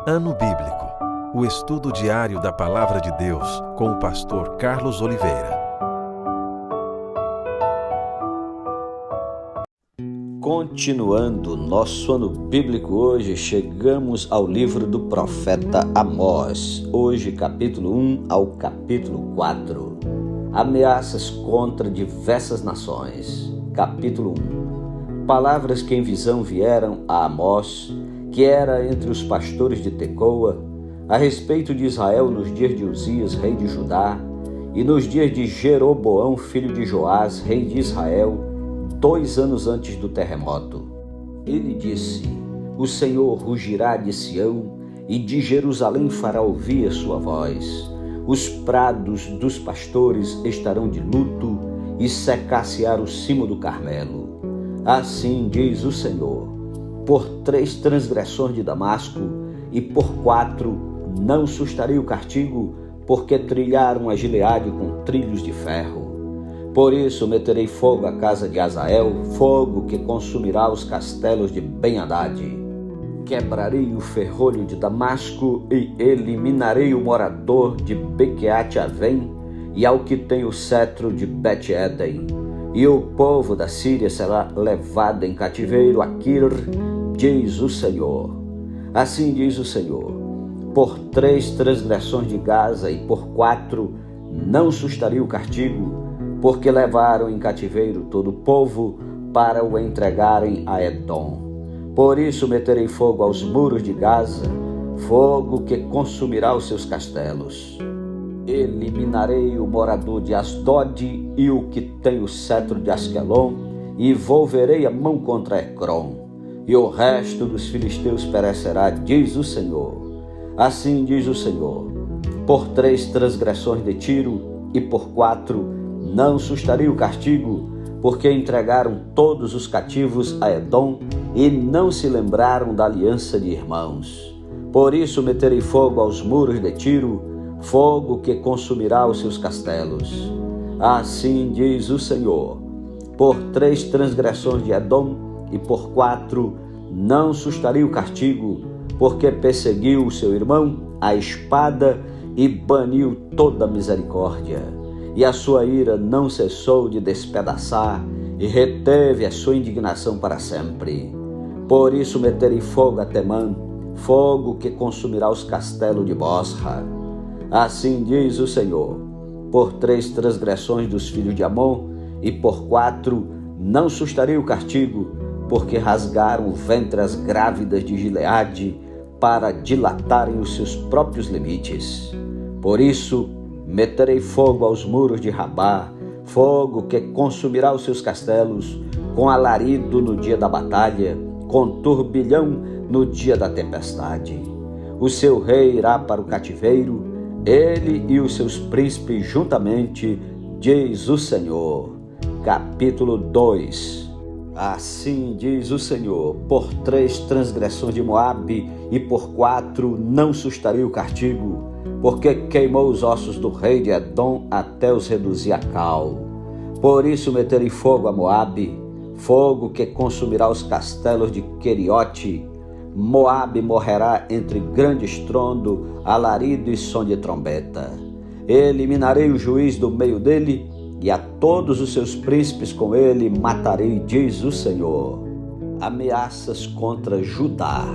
Ano Bíblico, o estudo diário da Palavra de Deus com o pastor Carlos Oliveira. Continuando nosso ano bíblico hoje, chegamos ao livro do profeta Amós. Hoje, capítulo 1 ao capítulo 4. Ameaças contra diversas nações. Capítulo 1. Palavras que em visão vieram a Amós, que era entre os pastores de Tecoa, a respeito de Israel nos dias de Uzias, rei de Judá, e nos dias de Jeroboão, filho de Joás, rei de Israel, 2 anos antes do terremoto. Ele disse: O Senhor rugirá de Sião, e de Jerusalém fará ouvir a sua voz. Os prados dos pastores estarão de luto, e secar-se-á o cimo do Carmelo. Assim diz o Senhor: por 3 transgressões de Damasco, e por 4 não sustarei o castigo, porque trilharam a Gileade com trilhos de ferro. Por isso meterei fogo à casa de Azael, fogo que consumirá os castelos de Ben-Hadad. Quebrarei o ferrolho de Damasco e eliminarei o morador de Bequeate-Avém e ao que tem o cetro de Bet-Eden. E o povo da Síria será levado em cativeiro a Kir, diz o Senhor. Assim diz o Senhor: por 3 transgressões de Gaza e por 4 não sustarei o castigo, porque levaram em cativeiro todo o povo para o entregarem a Edom. Por isso meterei fogo aos muros de Gaza, fogo que consumirá os seus castelos. Eliminarei o morador de Asdod e o que tem o cetro de Asquelon, e volverei a mão contra Ecrom, e o resto dos filisteus perecerá, diz o Senhor. Assim diz o Senhor: por 3 transgressões de Tiro e por 4 não sustarei o castigo, porque entregaram todos os cativos a Edom e não se lembraram da aliança de irmãos. Por isso meterei fogo aos muros de Tiro, fogo que consumirá os seus castelos. Assim diz o Senhor: por 3 transgressões de Edom e por 4 não sustarei o castigo, porque perseguiu o seu irmão a espada e baniu toda a misericórdia. E a sua ira não cessou de despedaçar, e reteve a sua indignação para sempre. Por isso meterei fogo a Temã, fogo que consumirá os castelos de Bosra. Assim diz o Senhor: por 3 transgressões dos filhos de Amon, e por 4 não sustarei o castigo, porque rasgaram o ventre as grávidas de Gileade, para dilatarem os seus próprios limites. Por isso meterei fogo aos muros de Rabá, fogo que consumirá os seus castelos, com alarido no dia da batalha, com turbilhão no dia da tempestade. O seu rei irá para o cativeiro, ele e os seus príncipes juntamente, diz o Senhor. Capítulo 2. Assim diz o Senhor: por 3 transgressões de Moabe e por 4 não sustarei o castigo, porque queimou os ossos do rei de Edom até os reduzir a cal. Por isso meterei fogo a Moabe, fogo que consumirá os castelos de Queriote. Moabe morrerá entre grande estrondo, alarido e som de trombeta. Eliminarei o juiz do meio dele, e a todos os seus príncipes com ele matarei, diz o Senhor. Ameaças contra Judá.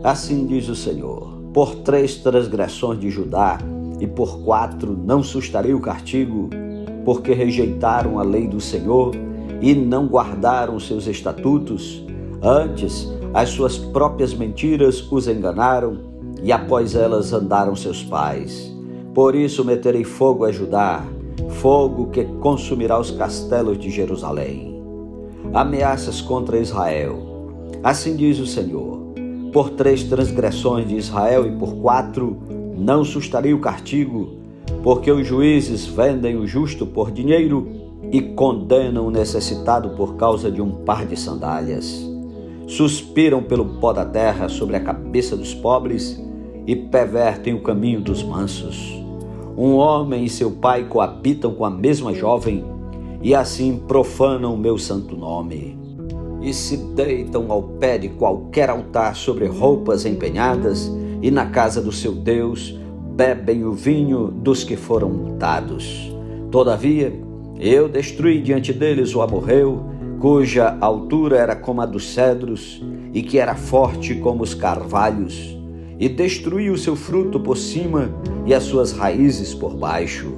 Assim diz o Senhor: por 3 transgressões de Judá e por 4 não sustarei o castigo, porque rejeitaram a lei do Senhor e não guardaram os seus estatutos. Antes, as suas próprias mentiras os enganaram, e após elas andaram seus pais. Por isso meterei fogo a Judá, fogo que consumirá os castelos de Jerusalém. Ameaças contra Israel. Assim diz o Senhor: por 3 transgressões de Israel e por 4 não sustarei o castigo, porque os juízes vendem o justo por dinheiro e condenam o necessitado por causa de um par de sandálias. Suspiram pelo pó da terra sobre a cabeça dos pobres e pervertem o caminho dos mansos. Um homem e seu pai coabitam com a mesma jovem e assim profanam o meu santo nome. E se deitam ao pé de qualquer altar sobre roupas empenhadas e na casa do seu Deus bebem o vinho dos que foram multados. Todavia, eu destruí diante deles o amorreu, cuja altura era como a dos cedros e que era forte como os carvalhos, e destruí o seu fruto por cima e as suas raízes por baixo.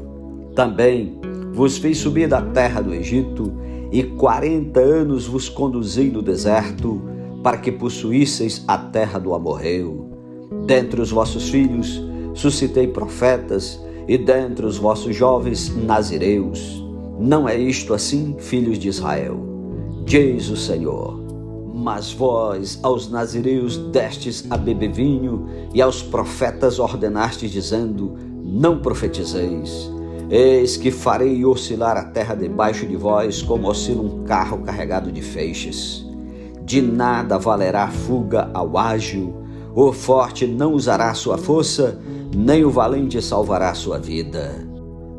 Também vos fiz subir da terra do Egito, e 40 anos vos conduzi no deserto, para que possuísseis a terra do amorreu. Dentre os vossos filhos suscitei profetas, e dentre os vossos jovens nazireus. Não é isto assim, filhos de Israel? Diz o Senhor. Mas vós aos nazireus destes a beber vinho, e aos profetas ordenastes, dizendo: não profetizeis. Eis que farei oscilar a terra debaixo de vós, como oscila um carro carregado de feixes. De nada valerá a fuga ao ágil, o forte não usará sua força, nem o valente salvará sua vida.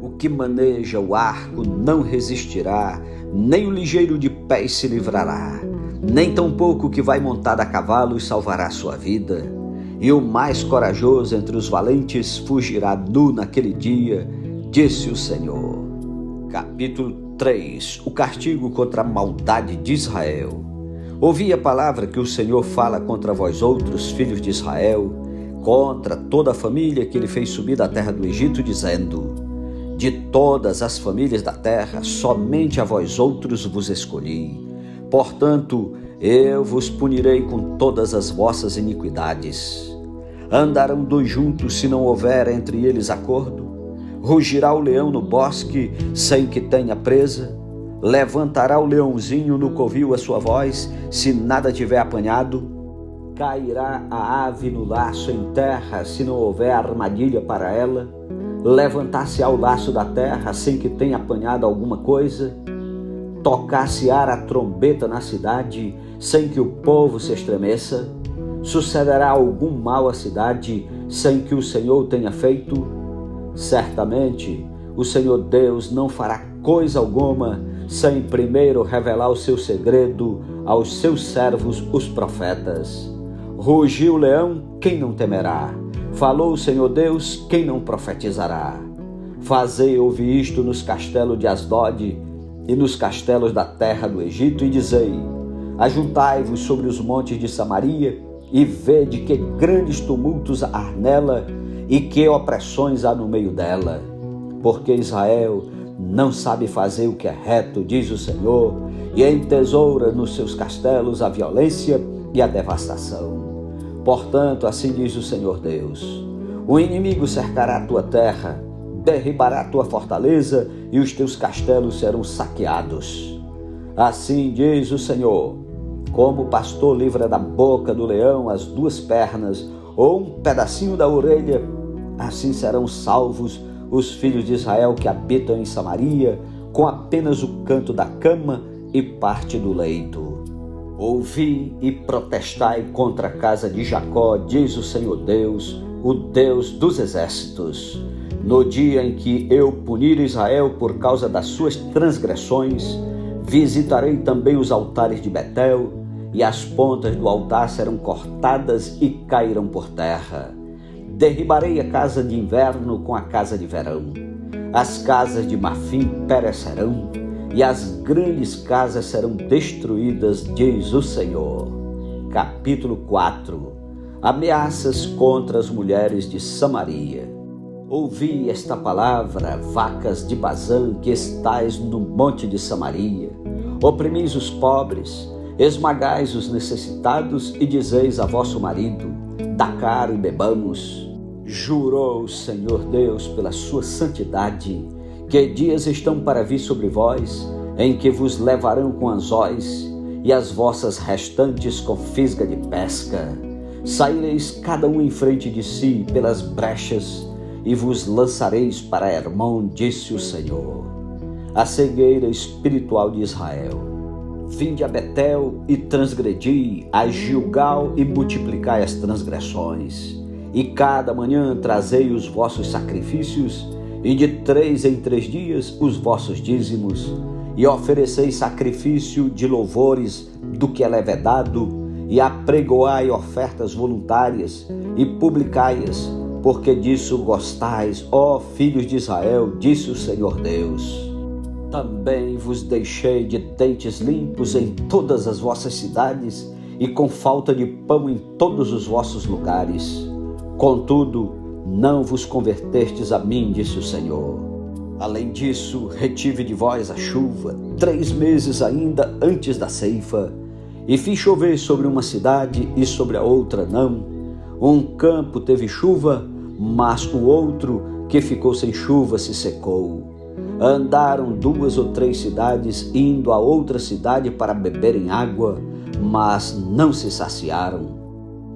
O que maneja o arco não resistirá, nem o ligeiro de pés se livrará, nem tampouco o que vai montado a cavalo salvará sua vida. E o mais corajoso entre os valentes fugirá nu naquele dia, disse o Senhor. Capítulo 3. O castigo contra a maldade de Israel. Ouvi a palavra que o Senhor fala contra vós outros, filhos de Israel, contra toda a família que ele fez subir da terra do Egito, dizendo: de todas as famílias da terra, somente a vós outros vos escolhi. Portanto, eu vos punirei com todas as vossas iniquidades. Andarão dois juntos se não houver entre eles acordo? Rugirá o leão no bosque sem que tenha presa? Levantará o leãozinho no covil a sua voz, se nada tiver apanhado? Cairá a ave no laço em terra, se não houver armadilha para ela? Levantar-se-á o laço da terra, sem que tenha apanhado alguma coisa? Tocar-se-á a trombeta na cidade, sem que o povo se estremeça? Sucederá algum mal à cidade, sem que o Senhor tenha feito? Certamente, o Senhor Deus não fará coisa alguma, sem primeiro revelar o seu segredo aos seus servos, os profetas. Rugiu o leão, quem não temerá? Falou o Senhor Deus, quem não profetizará? Fazei ouvir isto nos castelos de Asdod e nos castelos da terra do Egito, e dizei: ajuntai-vos sobre os montes de Samaria, e vede que grandes tumultos há nela, e que opressões há no meio dela. Porque Israel não sabe fazer o que é reto, diz o Senhor, e entesoura nos seus castelos a violência e a devastação. Portanto, assim diz o Senhor Deus: o inimigo cercará a tua terra, derribará a tua fortaleza, e os teus castelos serão saqueados. Assim diz o Senhor: como o pastor livra da boca do leão as duas pernas, ou um pedacinho da orelha, assim serão salvos os filhos de Israel que habitam em Samaria, com apenas o canto da cama e parte do leito. Ouvi e protestai contra a casa de Jacó, diz o Senhor Deus, o Deus dos exércitos. No dia em que eu punir Israel por causa das suas transgressões, visitarei também os altares de Betel, e as pontas do altar serão cortadas e cairão por terra. Derribarei a casa de inverno com a casa de verão. As casas de marfim perecerão, e as grandes casas serão destruídas, diz o Senhor. Capítulo 4. Ameaças contra as mulheres de Samaria. Ouvi esta palavra, vacas de Bazã, que estais no monte de Samaria. Oprimis os pobres, esmagais os necessitados, e dizeis a vosso marido: dá caro e bebamos. Jurou o Senhor Deus pela sua santidade, que dias estão para vir sobre vós, em que vos levarão com anzóis, e as vossas restantes com fisga de pesca. Saireis cada um em frente de si pelas brechas, e vos lançareis para Hermon, disse o Senhor, a cegueira espiritual de Israel. Vinde a Betel e transgredi, a Gilgal e multiplicai as transgressões. E cada manhã trazei os vossos sacrifícios, e de 3 em 3 dias os vossos dízimos, e ofereceis sacrifício de louvores do que é levedado, e apregoai ofertas voluntárias e publicai-as, porque disso gostais, ó filhos de Israel, disse o Senhor Deus. Também vos deixei de dentes limpos em todas as vossas cidades e com falta de pão em todos os vossos lugares. Contudo, não vos convertestes a mim, disse o Senhor. Além disso, retive de vós a chuva, 3 meses ainda antes da ceifa, e fiz chover sobre uma cidade e sobre a outra não. Um campo teve chuva, mas o outro, que ficou sem chuva, se secou. Andaram 2 ou 3 cidades, indo a outra cidade para beberem água, mas não se saciaram.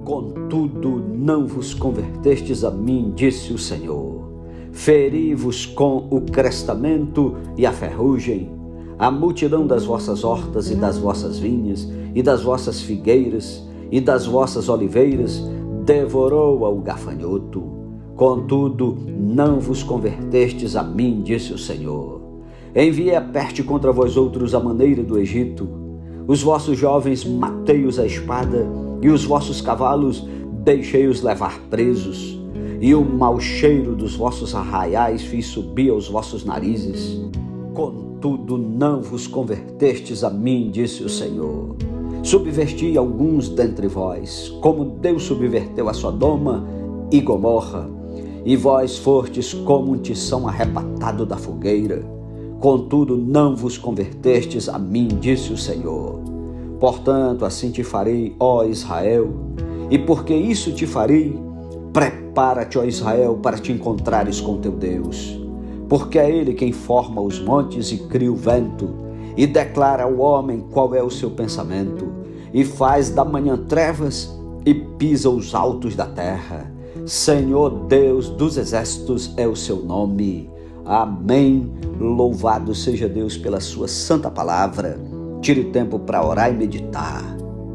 Contudo, não vos convertestes a mim, disse o Senhor. Feri-vos com o crestamento e a ferrugem, a multidão das vossas hortas e das vossas vinhas, e das vossas figueiras, e das vossas oliveiras, devorou-a o gafanhoto. Contudo, não vos convertestes a mim, disse o Senhor. Enviei a peste contra vós outros à maneira do Egito. Os vossos jovens matei-os à espada, e os vossos cavalos deixei-os levar presos. E o mau cheiro dos vossos arraiais fiz subir aos vossos narizes. Contudo, não vos convertestes a mim, disse o Senhor. Subverti alguns dentre vós, como Deus subverteu a Sodoma e Gomorra, e vós fostes como um tição arrebatado da fogueira. Contudo, não vos convertestes a mim, disse o Senhor. Portanto, assim te farei, ó Israel, e porque isso te farei, prepara-te, ó Israel, para te encontrares com teu Deus. Porque é Ele quem forma os montes e cria o vento, e declara ao homem qual é o seu pensamento, e faz da manhã trevas e pisa os altos da terra. Senhor Deus dos exércitos é o seu nome. Amém. Louvado seja Deus pela sua santa palavra. Tire tempo para orar e meditar.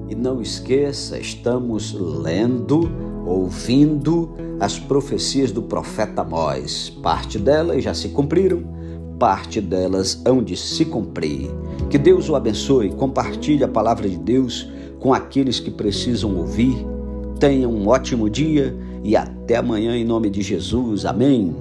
E não esqueça, estamos lendo, ouvindo as profecias do profeta Amós. Parte delas já se cumpriram, parte delas hão de se cumprir. Que Deus o abençoe. Compartilhe a palavra de Deus com aqueles que precisam ouvir. Tenha um ótimo dia e até amanhã em nome de Jesus. Amém.